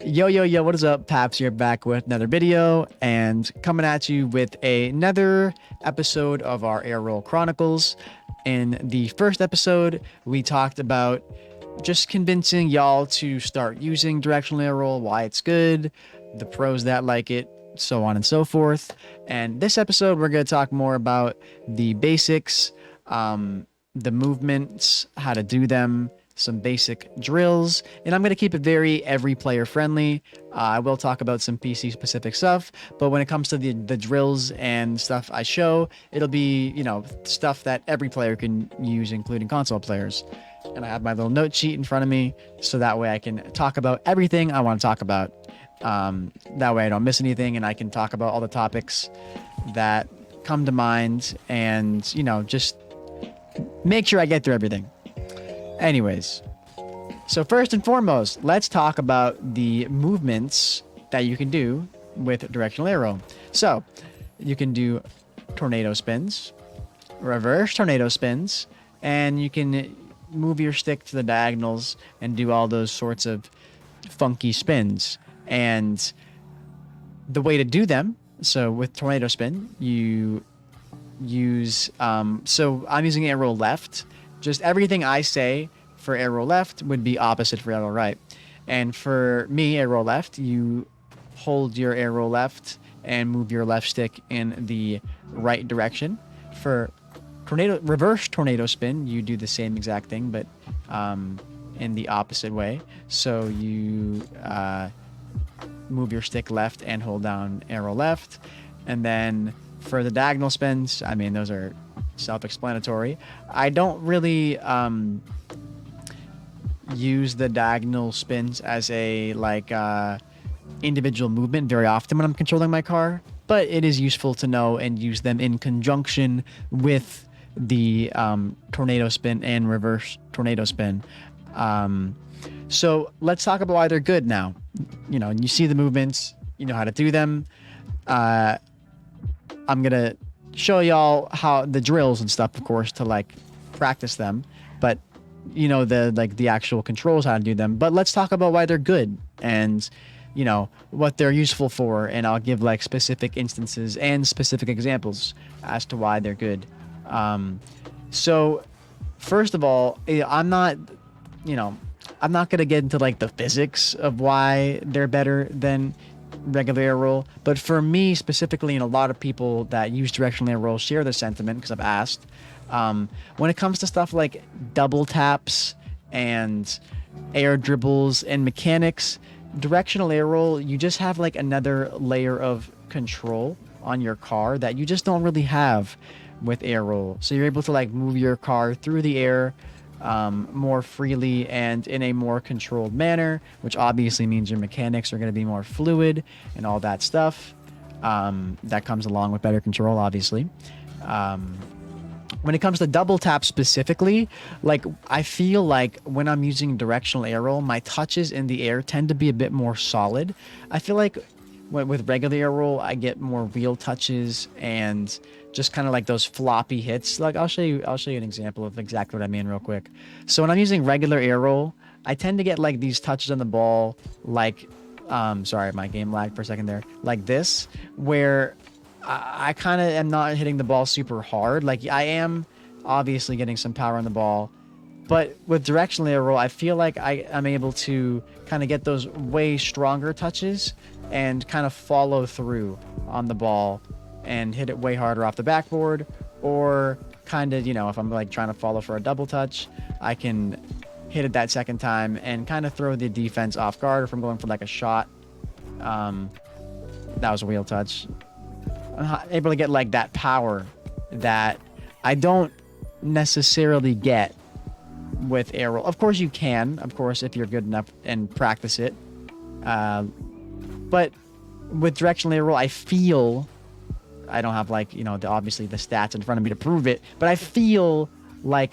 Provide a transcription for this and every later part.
Yo, what is up? Paps here, back with another video and coming at you with another episode of our Air Roll Chronicles. In the first episode, we talked about just convincing y'all to start using directional air roll, why it's good, the pros that like it, so on and so forth. And this episode, we're going to talk more about the basics, the movements, how to do them, some basic drills, and I'm going to keep it very every player friendly. I will talk about some PC specific stuff, but when it comes to the drills and stuff I show, it'll be, stuff that every player can use, including console players. And I have my little note sheet in front of me, so that way I can talk about everything I want to talk about. That way I don't miss anything, and I can talk about all the topics that come to mind, and, just make sure I get through everything. Anyways, so first and foremost, let's talk about the movements that you can do with directional arrow. So you can do tornado spins, reverse tornado spins, and you can move your stick to the diagonals and do all those sorts of funky spins. And the way to do them, so with tornado spin, you use, so I'm using arrow left. Just everything I say for arrow left would be opposite for arrow right. And for me, arrow left, you hold your arrow left and move your left stick in the right direction. For reverse tornado spin, you do the same exact thing, but in the opposite way. So you move your stick left and hold down arrow left. And then for the diagonal spins, I mean, those are self-explanatory. I don't really use the diagonal spins as a individual movement very often when I'm controlling my car, but it is useful to know and use them in conjunction with the tornado spin and reverse tornado spin. So let's talk about why they're good now. You see the movements, you know how to do them. I'm gonna show y'all how the drills and stuff, of course, to practice them, but the actual controls, how to do them. But let's talk about why they're good and what they're useful for, and I'll give specific instances and specific examples as to why they're good. So first of all, I'm not gonna get into the physics of why they're better than regular air roll, but for me specifically, and a lot of people that use directional air roll share the sentiment because I've asked, when it comes to stuff like double taps and air dribbles and mechanics, directional air roll, you just have another layer of control on your car that you just don't really have with air roll. So you're able to move your car through the air more freely and in a more controlled manner, which obviously means your mechanics are going to be more fluid and all that stuff. That comes along with better control, obviously. When it comes to double tap specifically, I feel like when I'm using directional air roll, my touches in the air tend to be a bit more solid. I feel like with regular air roll, I get more real touches and just kind of those floppy hits. I'll show you an example of exactly what I mean real quick. So when I'm using regular air roll, I tend to get these touches on the ball, sorry, my game lagged for a second there, like this, where I kind of am not hitting the ball super hard. I am obviously getting some power on the ball, but with directional air roll, I feel like I'm able to kind of get those way stronger touches and kind of follow through on the ball and hit it way harder off the backboard, or kind of, if I'm trying to follow for a double touch, I can hit it that second time and kind of throw the defense off guard if I'm going for a shot. That was a wheel touch. I'm able to get that power that I don't necessarily get with air roll. Of course you can, if you're good enough and practice it. But with directional air roll, I feel, I don't have obviously the stats in front of me to prove it, but I feel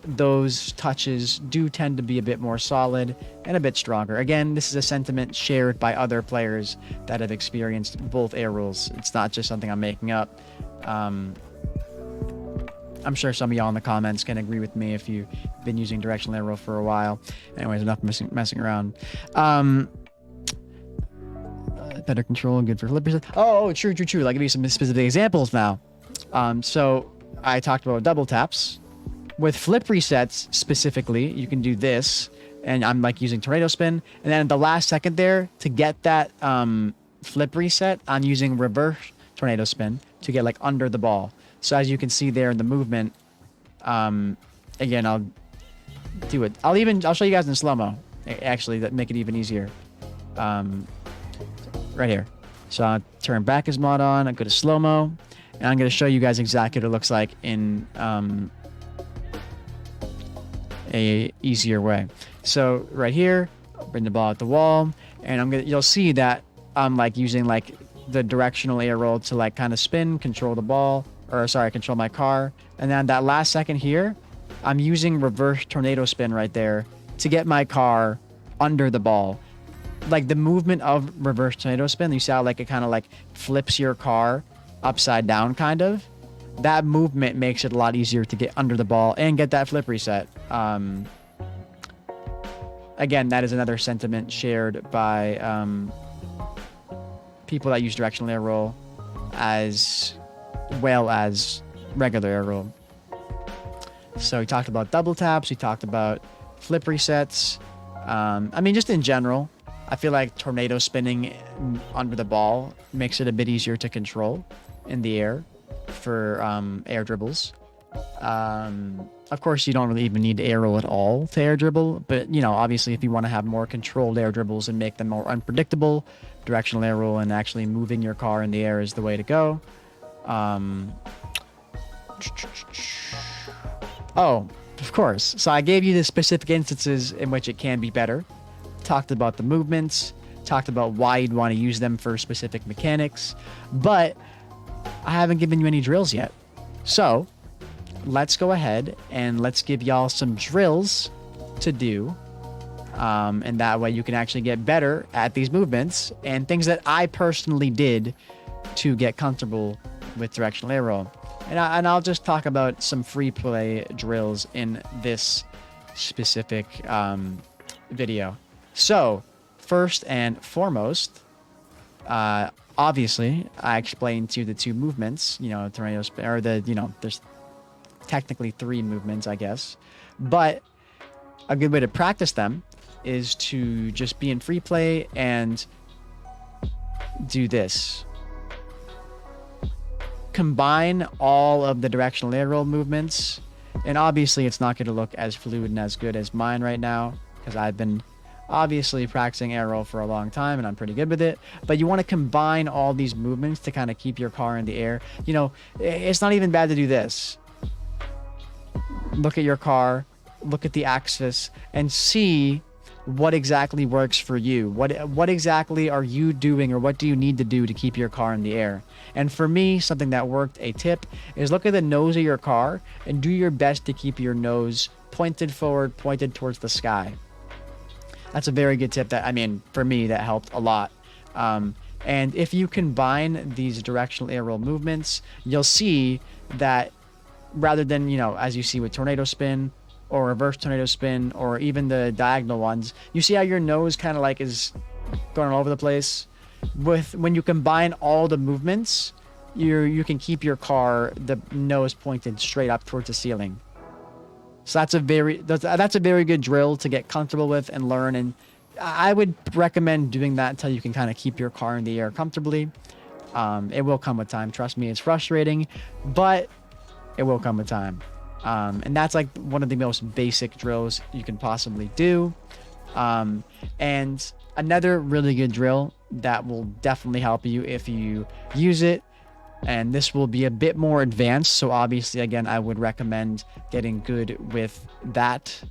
those touches do tend to be a bit more solid and a bit stronger. Again, this is a sentiment shared by other players that have experienced both air rolls. It's not just something I'm making up. I'm sure some of y'all in the comments can agree with me if you've been using directional air roll for a while. Anyways, enough messing around. Better control, good for flippers. Oh, true. Like, give you some specific examples now. So I talked about double taps. With flip resets specifically, you can do this, and I'm like using tornado spin, and then at the last second there, to get that flip reset, I'm using reverse tornado spin to get like under the ball. So as you can see there in the movement, again, I'll do it. I'll show you guys in slow-mo, actually, that make it even easier. Right here. So I'll turn back as mod on, I go to slow-mo, and I'm going to show you guys exactly what it looks like in a easier way. So right here, bring the ball at the wall, and you'll see that I'm like using like the directional air roll to like kind of spin, control the ball, control my car. And then that last second here, I'm using reverse tornado spin right there to get my car under the ball. Like the movement of reverse tornado spin, you see how like it kind of like flips your car upside down kind of. That movement makes it a lot easier to get under the ball and get that flip reset. Again, that is another sentiment shared by people that use directional air roll as well as regular air roll. So we talked about double taps, we talked about flip resets. I mean, just in general, I feel like tornado spinning under the ball makes it a bit easier to control in the air for air dribbles. Of course, you don't really even need air roll at all to air dribble, but you know, obviously, if you want to have more controlled air dribbles and make them more unpredictable, directional air roll and actually moving your car in the air is the way to go. Oh, of course. So I gave you the specific instances in which it can be better. Talked about the movements, talked about why you'd want to use them for specific mechanics, but I haven't given you any drills yet. So let's go ahead and let's give y'all some drills to do. And that way you can actually get better at these movements and things that I personally did to get comfortable with directional air roll. And I'll just talk about some free play drills in this specific video. So first and foremost, obviously I explained to you the two movements, you know, tornado spin, or there's technically three movements, I guess, but a good way to practice them is to just be in free play and do this. Combine all of the directional air roll movements, and obviously it's not going to look as fluid and as good as mine right now because I've been obviously practicing air roll for a long time and I'm pretty good with it, but you want to combine all these movements to kind of keep your car in the air. You know, it's not even bad to do this. Look at your car, look at the axis, and see what exactly works for you. What exactly are you doing, or what do you need to do to keep your car in the air? And for me, something that worked, a tip, is look at the nose of your car and do your best to keep your nose pointed forward, pointed towards the sky. That's a very good tip that, I mean, for me, that helped a lot. And if you combine these directional air roll movements, you'll see that rather than, you know, as you see with tornado spin or reverse tornado spin or even the diagonal ones, you see how your nose kind of like is going all over the place. When you combine all the movements, you can keep your car, the nose pointed straight up towards the ceiling. So that's a very good drill to get comfortable with and learn, and I would recommend doing that until you can kind of keep your car in the air comfortably. It will come with time. Trust me, it's frustrating, but it will come with time. And that's like one of the most basic drills you can possibly do. And another really good drill that will definitely help you if you use it, and this will be a bit more advanced, so obviously again I would recommend getting good with that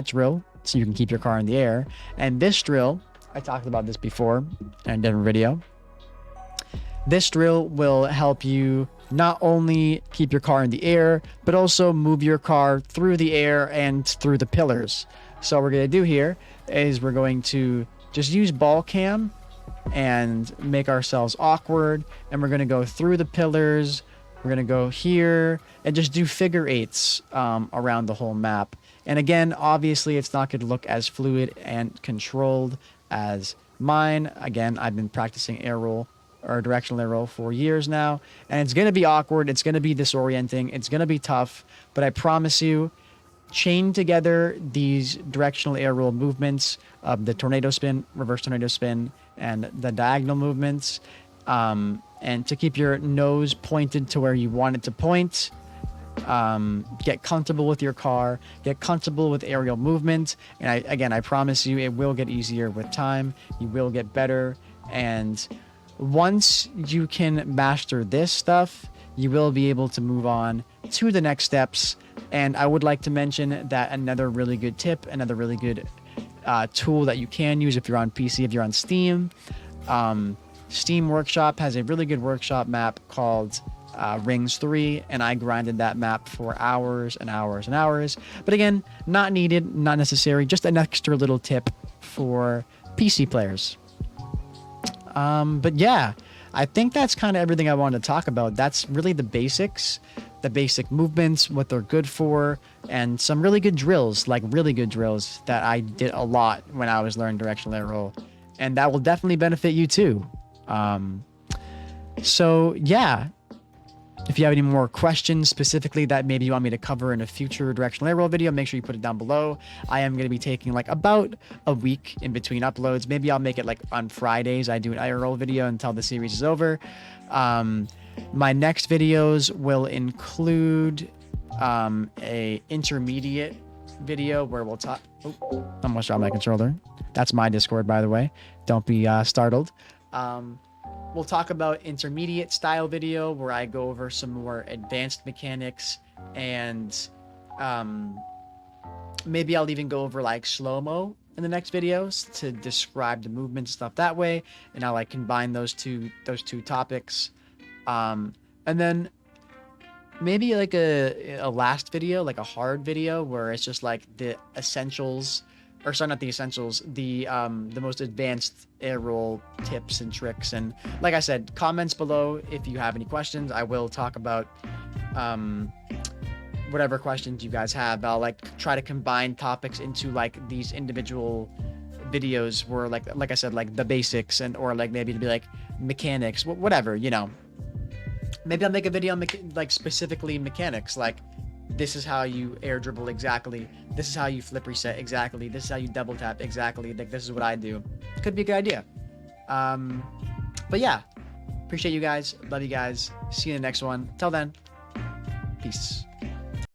drill so you can keep your car in the air. And this drill, I talked about this before in a different video. This drill will help you not only keep your car in the air, but also move your car through the air and through the pillars. So what we're going to do here is we're going to just use ball cam and make ourselves awkward, and we're going to go through the pillars. We're going to go here and just do figure eights around the whole map. And again, obviously it's not going to look as fluid and controlled as Mine, again, I've been practicing air roll or directional air roll for years now, and it's going to be awkward. It's going to be disorienting. It's going to be tough, but I promise you, chain together these directional air roll movements of the tornado spin, reverse tornado spin, and the diagonal movements, and to keep your nose pointed to where you want it to point. Get comfortable with your car, get comfortable with aerial movement, and I promise you, it will get easier with time. You will get better, and once you can master this stuff, you will be able to move on to the next steps. And I would like to mention that another really good tip, another really good tool that you can use if you're on PC, if you're on Steam, Steam Workshop has a really good workshop map called Rings 3, and I grinded that map for hours and hours and hours. But again, not needed, not necessary, just an extra little tip for PC players. But yeah, I think that's kind of everything I wanted to talk about. That's really the basics, the basic movements, what they're good for, and some really good drills, like really good drills that I did a lot when I was learning directional air roll, and that will definitely benefit you too. So yeah, if you have any more questions specifically that maybe you want me to cover in a future directional air roll video, make sure you put it down below. I am going to be taking like about a week in between uploads. Maybe I'll make it like on Fridays. I do an air roll video until the series is over. My next videos will include a intermediate video where we'll talk. Oh, I almost dropped my controller. That's my Discord, by the way. Don't be startled. We'll talk about intermediate style video where I go over some more advanced mechanics, and maybe I'll even go over like slow-mo in the next videos to describe the movement stuff that way, and I'll like combine those two topics. And then maybe like a last video, like a hard video where it's just like the essentials, or sorry, not the essentials, the most advanced air roll tips and tricks. And like I said, comments below if you have any questions. I will talk about whatever questions you guys have. I'll like try to combine topics into like these individual videos where like I said, like the basics, and or like maybe to be like mechanics, whatever, you know. Maybe I'll make a video on like specifically mechanics, like this is how you air dribble exactly, this is how you flip reset exactly, this is how you double tap exactly, like this is what I do. Could be a good idea. But yeah, appreciate you guys, love you guys, see you in the next one. Till then, peace.